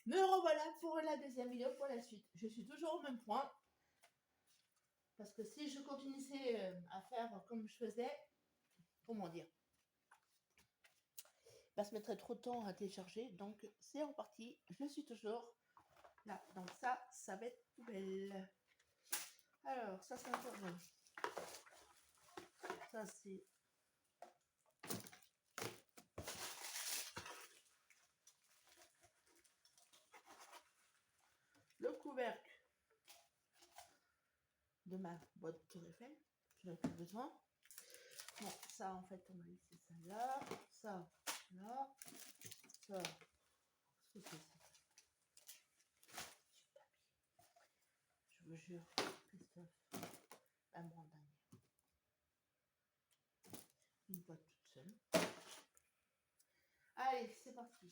Me revoilà pour la deuxième vidéo pour la suite. Je suis toujours au même point. Parce que si je continuais à faire comme je faisais, comment dire, ça se mettrait trop de temps à télécharger. Donc c'est reparti. Je suis toujours là. Donc ça va être poubelle. Alors ça c'est un peu jaune. Ça c'est... le couvercle de ma boîte Tour Eiffel. Je n'en ai plus besoin. Bon, ça en fait on va laisser ça là. Ça là. Ça. Qu'est-ce que c'est ça? Je vous jure, Christophe, elle me rend dingue. Une boîte toute seule. Allez, c'est parti.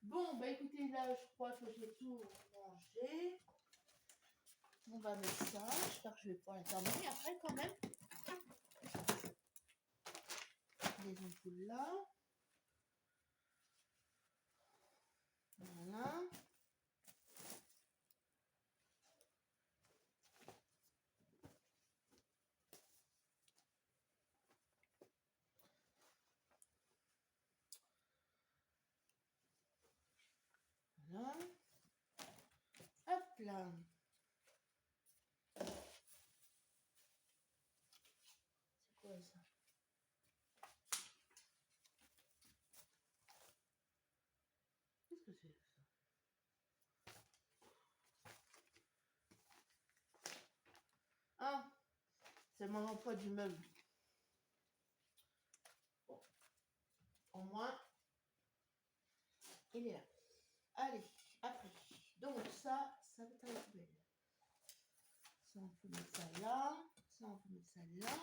Bon, bah écoutez, là, je crois que j'ai tout mangé. On va mettre ça. J'espère que je vais pouvoir la terminer après quand même. Les ampoules là. Voilà. Voilà. Hop là. C'est quoi ça? Qu'est-ce que c'est ça? Ah, c'est mon emploi du meuble. Bon, au moins, il est là. Allez, après. Donc ça va être à la poubelle. Ça, on peut mettre ça là. Ça, on peut mettre ça là.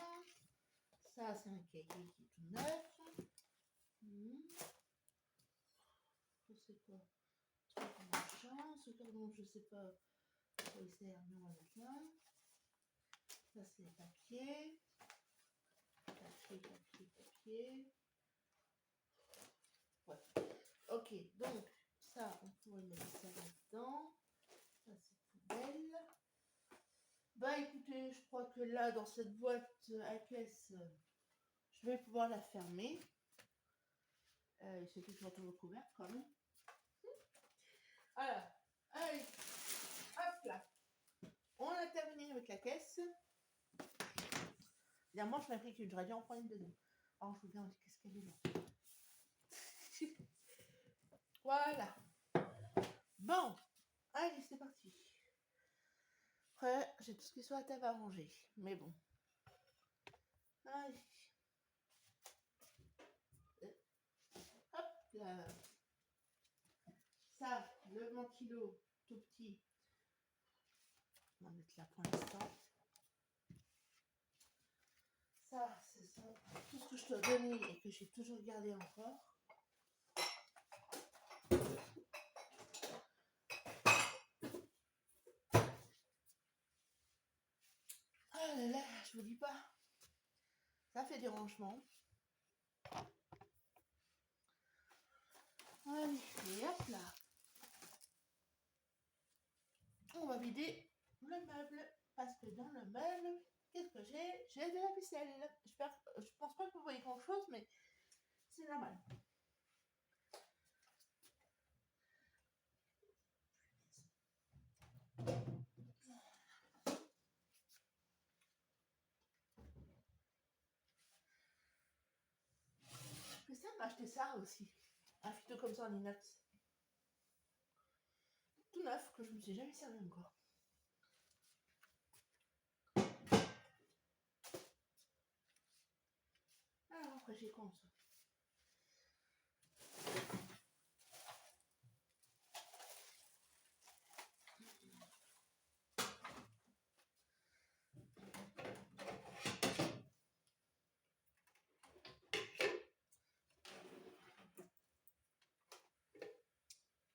Ça, c'est un cahier qui est tout neuf. Ça, c'est quoi? Machin. Ce cordon, je sais pas à quoi il sert, mais on va mettre là. Ça, c'est papier. Papier. Ouais. Ok, donc ça, on pourrait mettre ça là-dedans. Ça, c'est poubelle. Bah écoutez, je crois que là, dans cette boîte à caisse, je vais pouvoir la fermer. C'est toujours tout recouvert quand même. Alors, allez, hop là. On a terminé avec la caisse. Évidemment, je m'applique une radio en prendre une deuxième. Alors, je regarde, qu'est-ce qu'elle est là. Voilà. Bon, allez, c'est parti. Après, j'ai tout ce qui soit à table à ranger. Mais bon. Allez. Hop là. Ça, le ventilo tout petit. On va mettre là pour l'instant. Ça, c'est tout ce que je te donnais et que j'ai toujours gardé encore. Ah là là, je vous dis pas. Ça fait des rangements. Allez, et hop là. On va vider le meuble. Parce que dans le meuble, qu'est-ce que j'ai? J'ai de la ficelle. Je pense pas que vous voyez grand chose, mais c'est normal. Christian m'a acheté ça aussi. Un phyto comme ça en inox. Tout neuf, que je me suis jamais servi encore. Alors après j'ai quoi ça?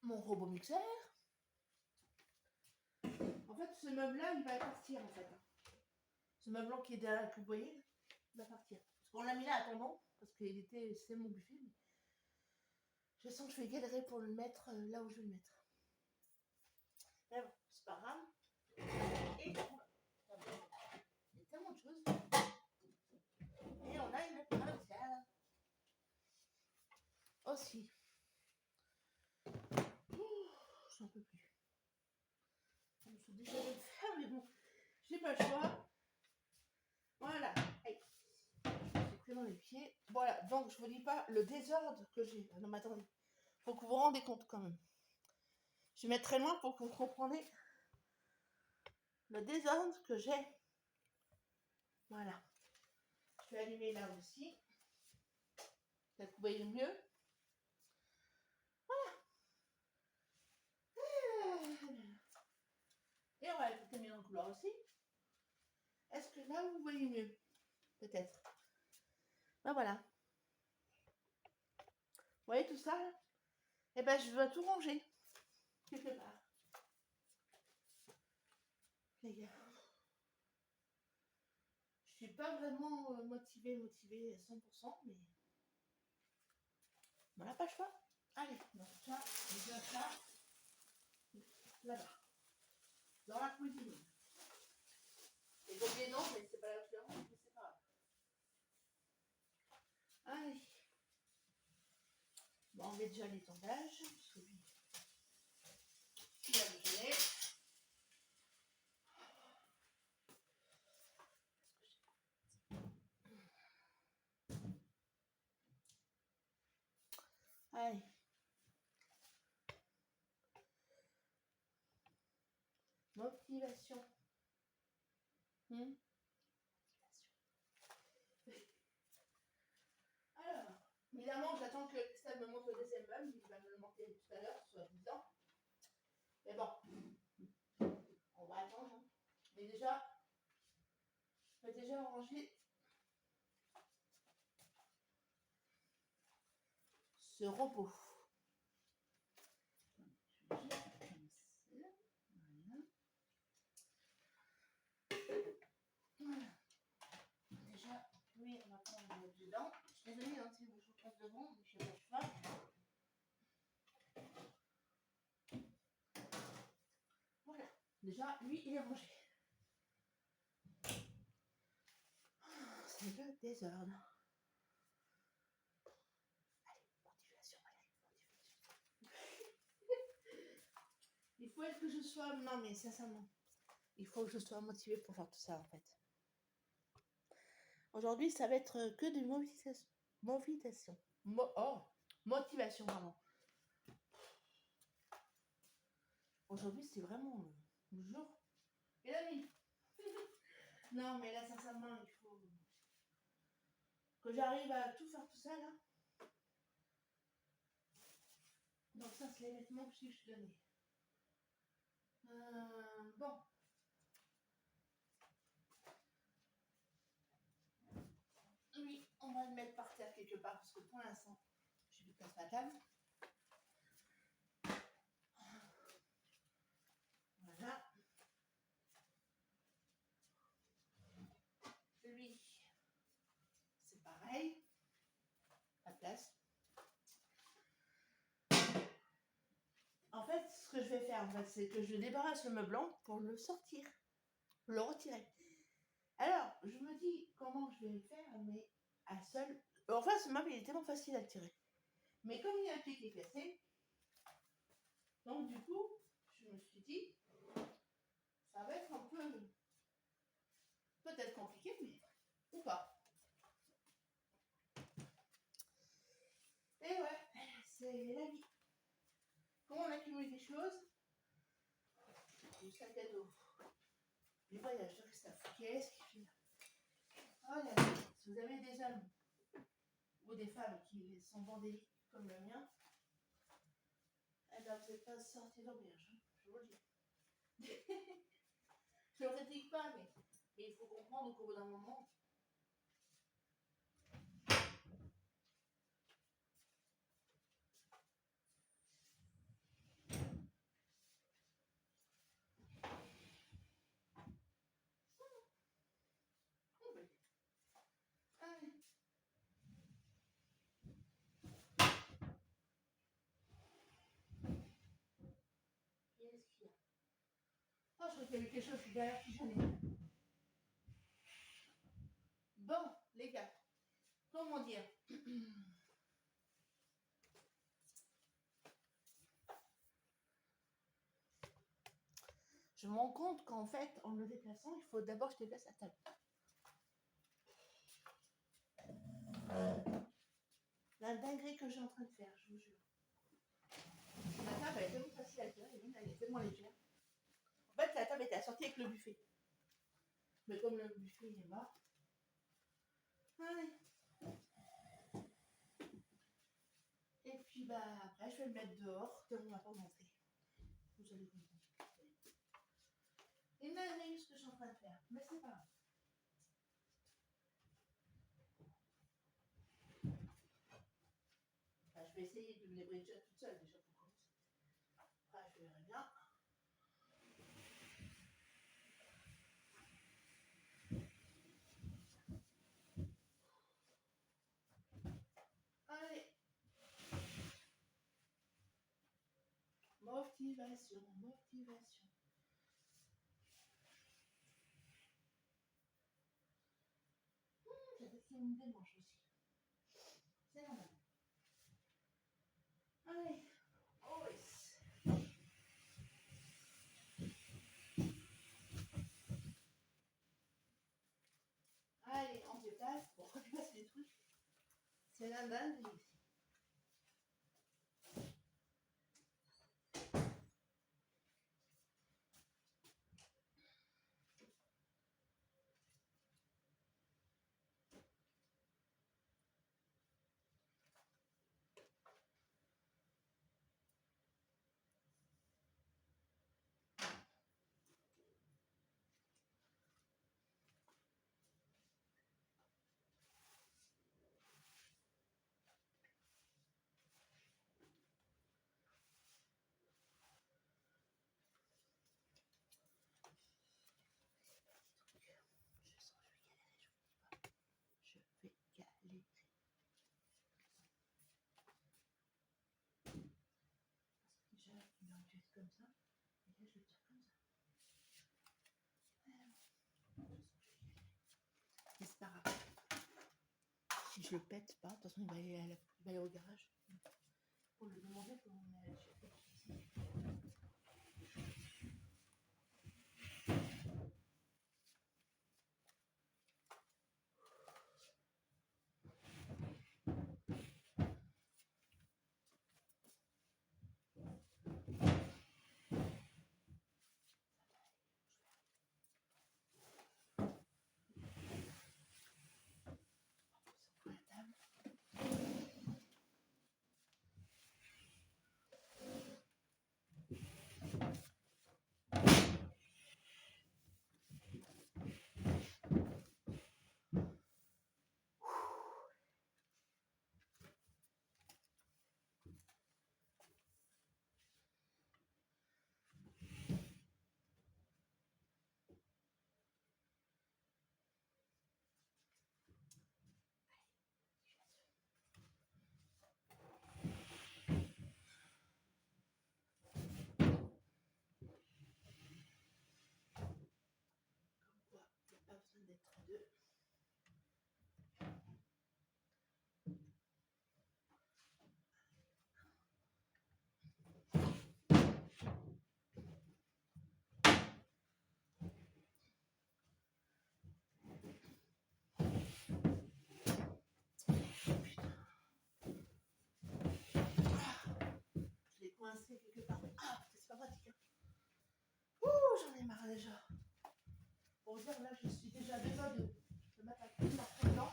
Mon robot mixeur. En fait, ce meuble-là, il va partir en fait. Ce meuble qui est derrière, que vous voyez, il va partir. Parce qu'on l'a mis là attendant, parce qu'il était, c'est mon buffet. Je sens que je vais galérer pour le mettre là où je vais le mettre. Mais bon, c'est pas grave. Et il y a tellement de choses. Et on a une provinciale aussi. J'en peux plus. Je suis déjà de le faire, mais bon, j'ai pas le choix. Voilà. Allez. J'ai pris dans les pieds. Voilà, donc je vous dis pas le désordre que j'ai. Non, mais attendez. Faut que vous vous rendez compte quand même. Je vais mettre très loin pour que vous compreniez le désordre que j'ai. Voilà. Je vais allumer là aussi. Peut-être que vous voyez mieux. Et on va écouter mes couleurs aussi. Est-ce que là vous voyez mieux? Peut-être. Ben voilà. Vous voyez tout ça là? Eh ben je dois tout ranger. Quelque part. Les gars. Je suis pas vraiment motivée à 100%, mais voilà, pas le choix. Allez, donc ça, déjà ça, là-bas, dans la cuisine. Et donc les noms, mais c'est pas la couleur, mais c'est pas grave. Allez. Bon, on met déjà l'étendage, celui qui va me gêner. Allez. Motivation. Alors, évidemment, j'attends que Christelle me montre le deuxième meuble. Il va me le montrer tout à l'heure, soit disant. Mais bon, on va attendre. Hein. Mais déjà, je vais déjà ranger ce robot. Voilà. Déjà, oui, on va prendre le mettre dedans. Je suis désolée hein, si je vous passe devant, mais je ne sais pas. Voilà. Déjà, lui, il est rangé. C'est le désordre. Allez, motivation, allez, motivation. Il faut que je sois... Non, mais sincèrement, il faut que je sois motivée pour faire tout ça, en fait. Aujourd'hui, ça va être que de motivation. Motivation, pardon. Aujourd'hui, c'est vraiment le jour et la nuit. Non, mais là, sincèrement, il faut que j'arrive à tout faire tout ça, là. Donc ça, c'est les vêtements que je suis donnée. Bon. Oui, on va le mettre par terre quelque part, parce que pour l'instant, je lui place ma table. Voilà. Lui, c'est pareil. La place. En fait, ce que je vais faire, en fait, c'est que je débarrasse le meuble blanc pour le sortir, le retirer. Alors, je me dis comment je vais le faire, mais à seul. Enfin, ce meuble, il est tellement facile à tirer. Mais comme il y a un pied qui est cassé, donc du coup, je me suis dit, ça va être un peu, peut-être compliqué, mais ou pas. Et ouais, c'est la vie. Comment on accumule des choses, du sac à dos, du voyage de Christophe, qu'est-ce qu'il fait? Oh là là, si vous avez des hommes ou des femmes qui sont bordéliques comme le mien, eh ben vous n'êtes pas sortis d'auberge, hein, je vous le dis. Je ne le critique pas, mais il faut comprendre qu'au bout d'un moment, allez. Oh, je crois qu'il y avait quelque chose derrière qui sonnait. Bon, les gars, comment dire? Je me rends compte qu'en fait, en me déplaçant, il faut d'abord que je déplace la table. La dinguerie que j'ai en train de faire, je vous jure. La table, elle est tellement facile à gérer, elle est tellement légère. En fait, la table était assortie avec le buffet. Mais comme le buffet il est mort, allez. Et puis, bah, après, je vais le mettre dehors, comme on va pas montrer. Vous allez comprendre. Imaginez ce que je suis en train de faire, mais c'est pas grave. Enfin, je vais essayer de me débrouiller déjà toute seule, déjà pour commencer. Après, je verrai bien. Allez. Motivation, motivation. J'ai fait une démanche aussi. C'est normal. Allez. Oh, yes. Allez, on déplace pour déplacer les trucs. C'est la dingue ici. Je vais galérer. Déjà, tu me le comme ça. Et là, je vais le faire comme ça. Mais c'est pas grave. Si je le pète pas, de toute façon, il va aller au garage. Pour lui demander comment on est allé. Sur la table. Comme quoi, il n'y a pas besoin d'être deux. Je l'ai coincé quelque part. Ah, c'est pas pratique. Ouh, j'en ai marre déjà. Pour dire, là, je suis déjà à 2 doigts de mettre la clé dedans.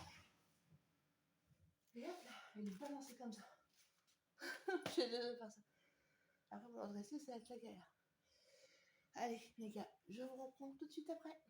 Et hop là, il est balancé comme ça. J'ai déjà de faire ça. Après, pour le redresser, ça va être la galère. Allez, les gars, je vous reprends tout de suite après.